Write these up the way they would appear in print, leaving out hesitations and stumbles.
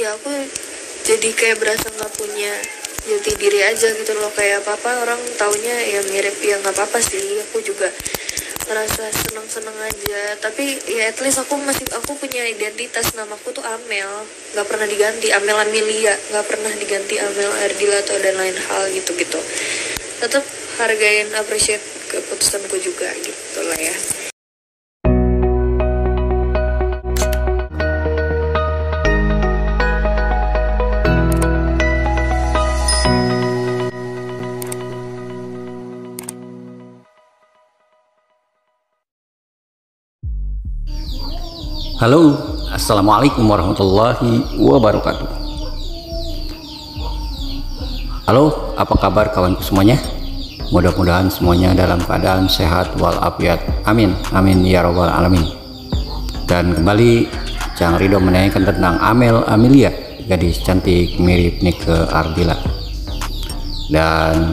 ya aku jadi kayak berasa nggak punya jati diri aja gitu loh, kayak apa orang taunya ya mirip, ya nggak apa-apa sih, aku juga ngerasa seneng-seneng aja, tapi ya at least aku punya identitas, namaku tuh Amel, nggak pernah diganti, Amel Amelia, nggak pernah diganti Amel Ardila atau dan lain hal gitu. Tetap hargain, appreciate keputusanku juga gitu lah ya. Halo, assalamualaikum warahmatullahi wabarakatuh. Halo, apa kabar kawanku semuanya? Mudah-mudahan semuanya dalam keadaan sehat walafiat. Amin, amin ya robbal alamin. Dan kembali Cang Ridho menanyakan tentang Amel Amelia, gadis cantik mirip Nike Ardila. Dan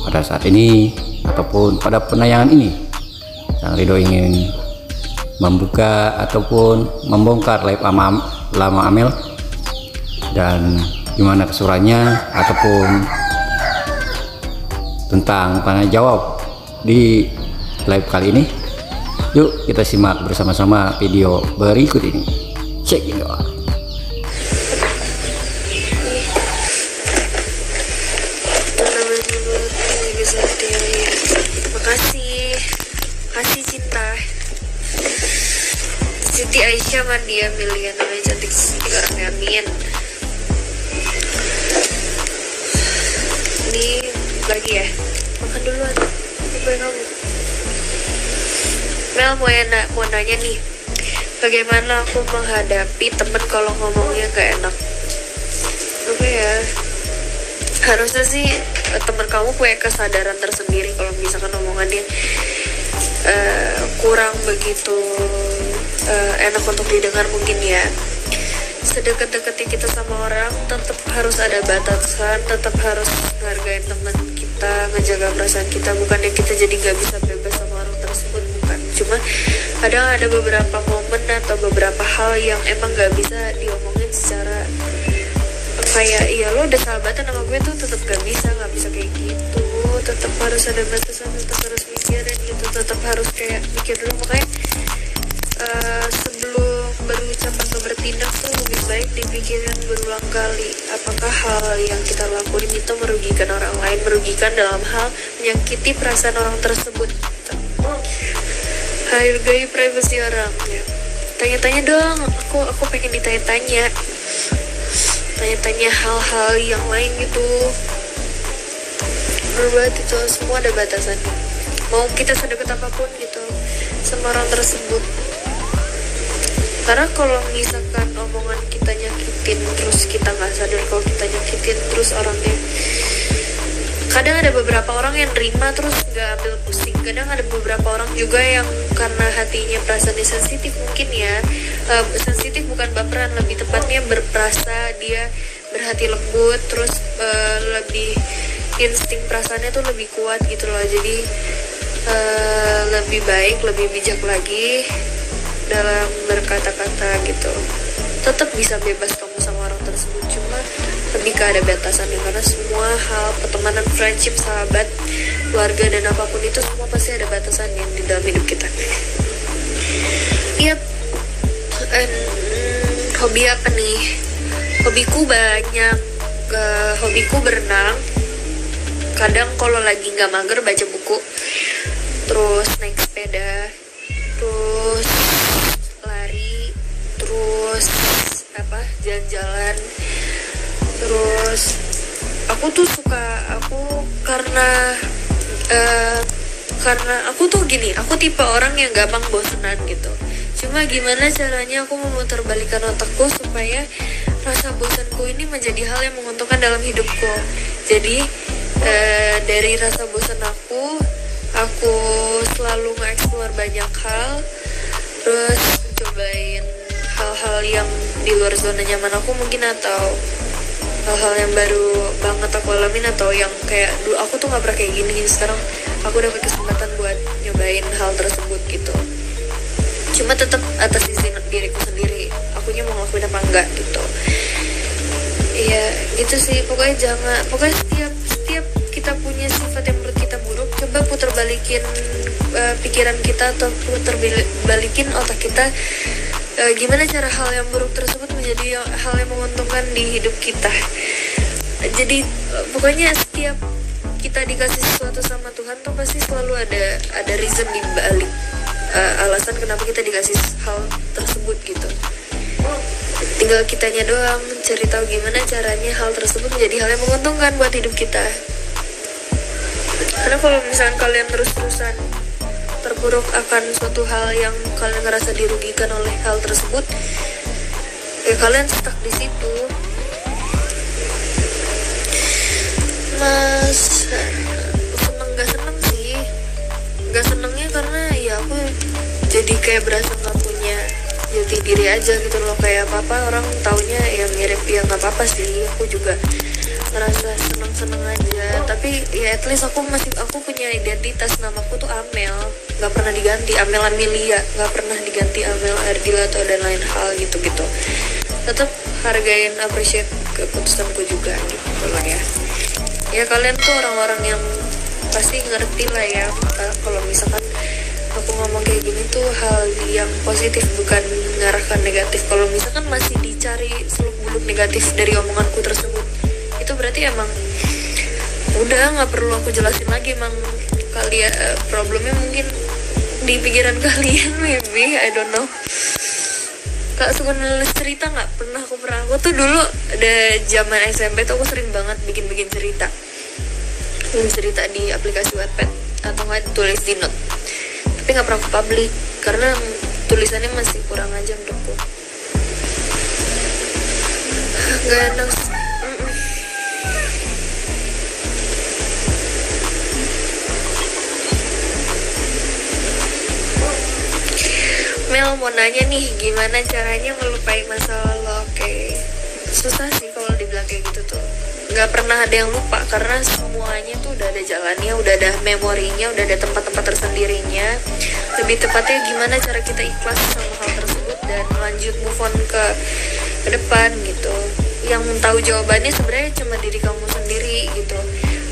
pada saat ini ataupun pada penayangan ini, Cang Ridho ingin membuka ataupun membongkar live lama Amel dan gimana kesurannya ataupun tentang tanya jawab di live kali ini. Yuk kita simak bersama-sama video berikut ini. Check it out. Makasih cinta. Siti Aisyah Mardia Milian, namanya cantik orangnya, amin. Ini lagi ya, makan duluan. Apa yang kamu? Mel mau nanya nih, bagaimana aku menghadapi temen kalau ngomongnya gak enak? Apa ya? Harusnya sih temen kamu punya kesadaran tersendiri kalau misalkan omongannya kurang begitu enak untuk didengar mungkin ya. Sedekat-dekatnya kita sama orang, tetap harus ada batasan, tetap harus menghargai teman kita, ngejaga perasaan kita. Bukannya kita jadi gak bisa bebas sama orang tersebut, bukan. Cuma kadang ada beberapa momen atau beberapa hal yang emang gak bisa diomongin secara kayak, iya lo udah sahabatan sama gue tuh tetap gak bisa kayak gitu. Tetap harus ada batasan, tetap harus mikirin gitu, tetap harus kayak mikir dulu. Makanya sebelum berucap atau bertindak tuh lebih baik dipikirin berulang kali, apakah hal yang kita lakuin itu merugikan orang lain, merugikan dalam hal menyakiti perasaan orang tersebut. Hargai privasi orang ya. Tanya-tanya dong, aku pengen ditanya-tanya hal-hal yang lain gitu. Berbuat itu semua ada batasannya, mau kita sedekat apapun gitu sama orang tersebut. Karena kalau misalkan omongan kita nyakitin, terus kita nggak sadar kalau kita nyakitin terus orangnya, kadang ada beberapa orang yang terima terus nggak ambil pusing. Kadang ada beberapa orang juga yang karena hatinya perasaannya sensitif mungkin ya, sensitif bukan baperan, lebih tepatnya berperasa, dia berhati lembut, terus lebih insting perasaannya tuh lebih kuat gitu loh. Jadi lebih baik, lebih bijak lagi dalam berkata-kata gitu. Tetap bisa bebas kamu sama orang tersebut, cuma lebih ke ada batasannya. Karena semua hal pertemanan, friendship, sahabat, keluarga dan apapun itu semua pasti ada batasannya di dalam hidup kita. Yap. Hobi apa nih? Hobiku banyak. Hobiku berenang. Kadang kalau lagi nggak mager baca buku, terus naik sepeda, terus lari, terus jalan-jalan. Terus aku tuh suka, karena aku tuh gini, aku tipe orang yang gampang bosenan gitu. Cuma gimana caranya aku memutarbalikkan otakku supaya rasa bosanku ini menjadi hal yang menguntungkan dalam hidupku. Jadi dari rasa bosan aku selalu nge-explore banyak hal, terus cobain hal-hal yang di luar zona nyaman aku mungkin, atau hal-hal yang baru banget aku alamin, atau yang kayak dulu aku tuh nggak pernah kayak gini, sekarang aku dapat kesempatan buat nyobain hal tersebut gitu. Cuma tetap atas izin diriku sendiri, akunya mau ngelakuin apa enggak gitu. Iya gitu sih, pokoknya setiap kita punya sifat yang menurut kita buruk, coba putar balikin pikiran kita atau putar balikin otak kita, gimana cara hal yang buruk tersebut menjadi hal yang menguntungkan di hidup kita. Jadi pokoknya setiap kita dikasih sesuatu sama Tuhan tuh pasti selalu ada reason di balik alasan kenapa kita dikasih hal tersebut gitu. Tinggal kitanya doang cari tahu gimana caranya hal tersebut menjadi hal yang menguntungkan buat hidup kita. Karena kalau misalnya kalian terus-terusan terpuruk akan suatu hal yang kalian ngerasa dirugikan oleh hal tersebut, ya kalian stuck di situ. Mas gak senengnya karena ya aku jadi kayak berasa gak punya jati diri aja gitu loh. Kayak apa-apa orang taunya ya mirip, ya gak apa-apa sih, aku juga ngerasa seneng-seneng aja. Tapi ya at least aku punya identitas, namaku tuh Amel, gak pernah diganti, Amel Amelia, gak pernah diganti Amel Ardila atau dan lain hal gitu-gitu. Tetap hargain, appreciate keputusanku juga gitu lah ya. Ya kalian tuh orang-orang yang pasti ngerti lah ya kalau misalkan aku ngomong kayak gini tuh hal yang positif, bukan mengarahkan negatif. Kalau misalkan masih dicari seluk-beluk negatif dari omonganku tersebut, itu berarti emang udah nggak perlu aku jelasin lagi. Emang kalian problemnya mungkin di pikiran kalian, maybe I don't know. Kak suka nulis cerita nggak? Aku tuh dulu ada zaman SMP tuh aku sering banget bikin cerita di aplikasi Wattpad atau nggak tulis di note, tapi nggak pernah aku publik karena tulisannya masih kurang aja menurutku. Nggak enak. Mel mau nanya nih, gimana caranya melupain masa lalu? Oke, susah sih kalau dibilang kayak gitu tuh. Nggak pernah ada yang lupa karena semuanya tuh udah ada jalannya, udah ada memorinya, udah ada tempat-tempat tersendirinya. Lebih tepatnya gimana cara kita ikhlas sama hal tersebut dan lanjut move on ke depan gitu. Yang tahu jawabannya sebenarnya cuma diri kamu sendiri gitu.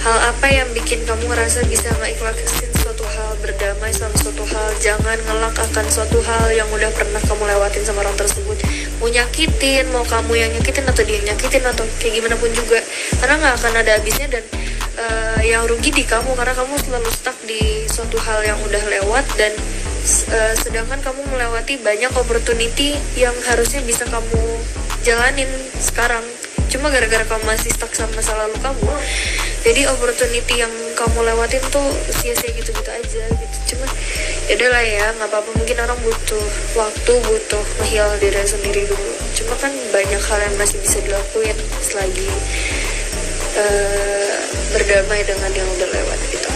Hal apa yang bikin kamu ngerasa bisa ngeikhlasin suatu hal, berdamai sama suatu hal, jangan ngelak akan suatu hal yang udah pernah kamu lewatin sama orang tersebut. Mau nyakitin, mau kamu yang nyakitin atau dia nyakitin atau kayak gimana pun juga, karena nggak akan ada habisnya. Dan yang rugi di kamu karena kamu selalu stuck di suatu hal yang udah lewat. Dan sedangkan kamu melewati banyak opportunity yang harusnya bisa kamu jalanin sekarang, cuma gara-gara kamu masih stuck sama masa lalu kamu, jadi opportunity yang kamu lewatin tuh sia-sia gitu-gitu aja gitu. Cuma ya udahlah ya, nggak apa-apa, mungkin orang butuh waktu, butuh menghil diri sendiri dulu. Cuma kan banyak hal yang masih bisa dilakuin selagi berdamai dengan yang udah lewat gitu.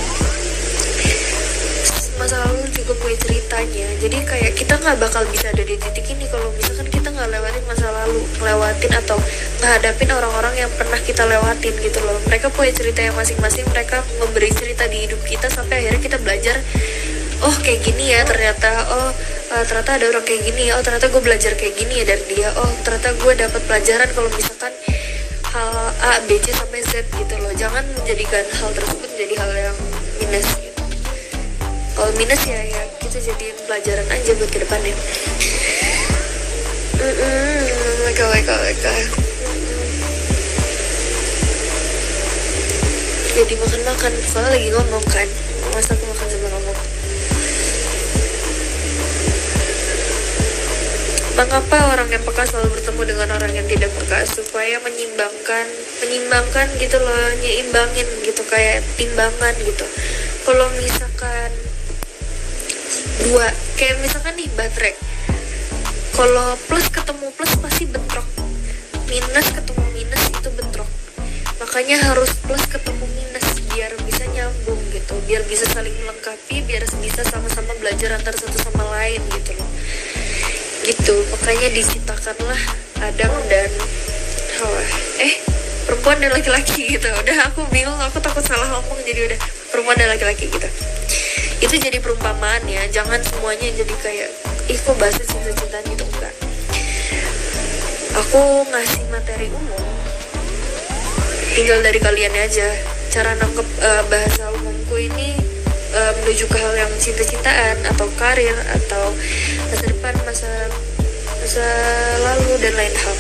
Masa lalu juga punya ceritanya, jadi kayak kita nggak bakal bisa ada di titik ini kalau misalkan kita nggak lewatin masa lalu, ngelewatin atau ngehadapin orang-orang yang pernah kita lewatin gitu loh. Mereka punya cerita yang masing-masing, mereka memberi cerita di hidup kita sampai akhirnya kita belajar, oh kayak gini ya ternyata, oh ternyata ada orang kayak gini ya, oh ternyata gue belajar kayak gini ya dari dia, oh ternyata gue dapat pelajaran kalau misalkan hal A, B, C sampai Z gitu loh. Jangan menjadikan hal tersebut menjadi hal yang minus gitu. Kalau minus ya kita jadiin pelajaran aja buat ke depannya. Weka. Jadi makan soalnya lagi ngomong kan, masa aku makan sambil ngomong. Mengapa orang yang peka selalu bertemu dengan orang yang tidak peka? Supaya menyimbangkan gitu loh, nyimbangin gitu, kayak timbangan gitu. Kalau misalkan dua, kayak misalkan nih baterai, kalau plus ketemu plus pasti bentrok, minus ketemu minus itu bentrok. Makanya harus plus ketemu minus biar bisa nyambung gitu, biar bisa saling melengkapi, biar bisa sama-sama belajar antar satu sama lain gitu loh. Gitu, makanya diciptakanlah Adam dan Hawa. Perempuan dan laki-laki gitu. Udah aku bingung, aku takut salah ngomong, jadi udah perempuan dan laki-laki gitu. Itu jadi perumpamaan ya, jangan semuanya jadi kayak kok bahasa cinta-cintaan gitu, enggak. aku ngasih materi umum, tinggal dari kalian aja cara nangkep bahasa umumku ini menuju ke hal yang cinta-cintaan atau karir atau masa depan, masa lalu dan lain hal.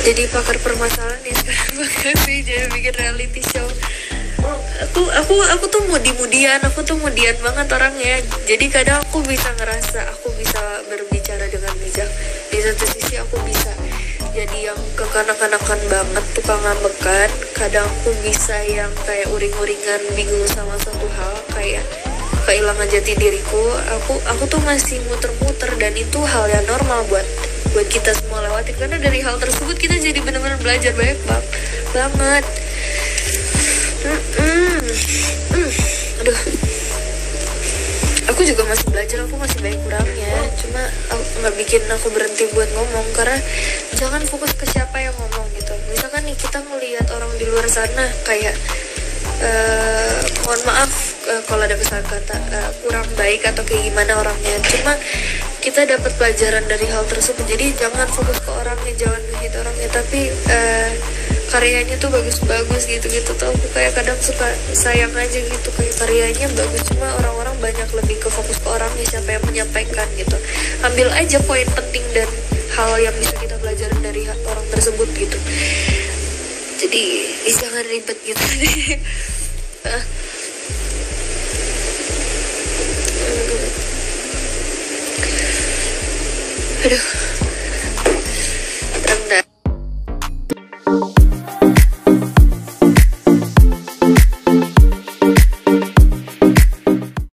Jadi pakar permasalahan ya sekarang. Makasih, jangan bikin reality show. Aku tuh mudian banget orangnya. Jadi kadang aku bisa ngerasa aku bisa berbicara dengan bijak, di satu sisi aku bisa jadi yang kekanak-kanakan banget, tukang ngambekan. Kadang aku bisa yang kayak uring-uringan, bingung sama suatu hal, kayak kehilangan jati diriku. Aku tuh masih muter-muter, dan itu hal yang normal buat kita semua lewatin, karena dari hal tersebut kita jadi benar-benar belajar banyak banget. Aduh, aku juga masih belajar, aku masih banyak kurangnya. Cuma nggak bikin aku berhenti buat ngomong, karena jangan fokus ke siapa yang ngomong gitu. Misalkan nih kita ngelihat orang di luar sana kayak mohon maaf kalau ada kesalahan kata, kurang baik atau kayak gimana orangnya, cuma kita dapat pelajaran dari hal tersebut. Jadi jangan fokus ke orangnya, jangan ngehit orangnya, tapi karyanya tuh bagus-bagus gitu tuh. Aku kayak kadang suka sayang aja gitu, kayak karyanya bagus, cuma orang-orang banyak lebih ke fokus ke orangnya, siapa yang menyampaikan gitu. Ambil aja poin penting dan hal yang bisa kita pelajarin dari orang tersebut gitu. Jadi jangan ribet gitu. Aduh.